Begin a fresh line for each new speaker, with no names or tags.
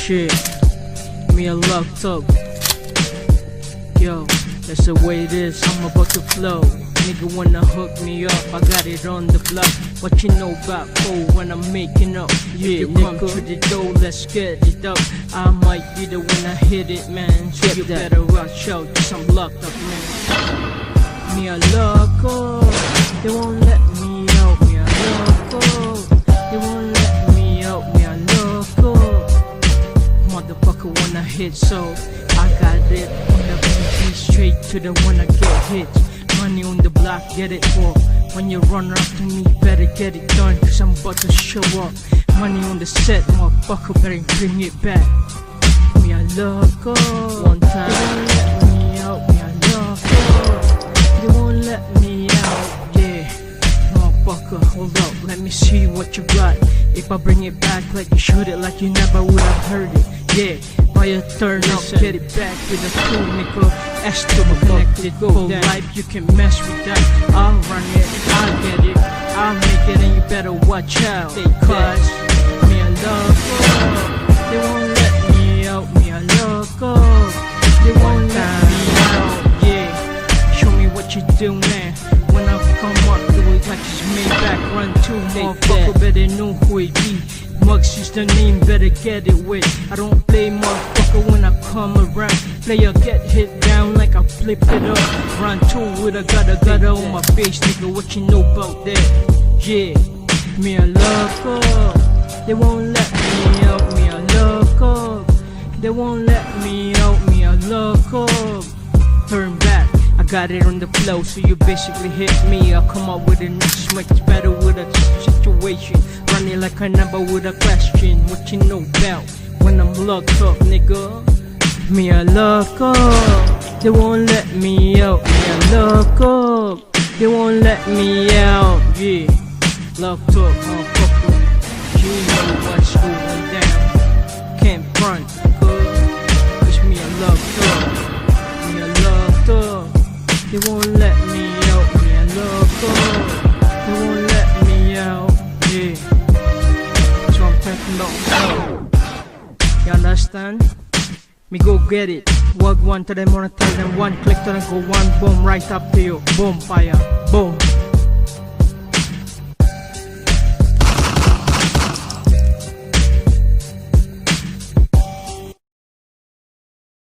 Shit, me a locked up. Yo, that's the way it is, I'm about to flow. Nigga wanna hook me up, I got it on the block. What you know about cold when I'm making up? Yeah, you come to the door, let's get it up. I might be the one I hit it, man. So you better watch out, cause I'm locked up, man. Me a loco, they won't let me out. Me a loco, they won't let me out. Me a loco, motherfucker wanna hit, so I got it on the BT, straight to the one I get hit. Money on the block, get it for. When you run after me, better get it done, cause I'm about to show up. Money on the set, motherfucker, better bring it back. Me a loco, one time they won't let me out. Me a loco, they won't let me out. Yeah, motherfucker, hold up, let me see what you got. If I bring it back like you shoot it, like you never would have heard it. Yeah, by your turn up, get it back with a cool nigga. S to my connected, go life, you can mess with that. I'll run it, I'll get it, I'll make it, and you better watch out. Cause me a loco, they won't let me out. Me a loco, they won't let me out. Yeah, show me what you do now. When I come up, do it like it's made back. Run to motherfucker, better know who it be. Muggs is the name, better get it with. I don't play motherfucker when I come around. Player get hit down like I flip it up. Run to it, I got a gutter on my face, nigga. What you know about that? Yeah, me a loco, they won't let me out. Me a loco, they won't let me out. Me a loco, turn back. I got it on the flow, so you basically hit me. I'll come up with a next much better with a situation. Running like a number with a question. What you know about when I'm locked up, nigga? Me a loco, they won't let me out. Me a loco, they won't let me out. Yeah, locked up, motherfucker. You know what's going down. Can't front, cause me a locked up. Me a locked up. They won't let me out. Me a loco, they won't let me out. Yeah, that's what I'm talking about. You understand? Me go get it. Work one to them, wanna tell them one click to them, go one boom right up to you. Boom, fire, boom.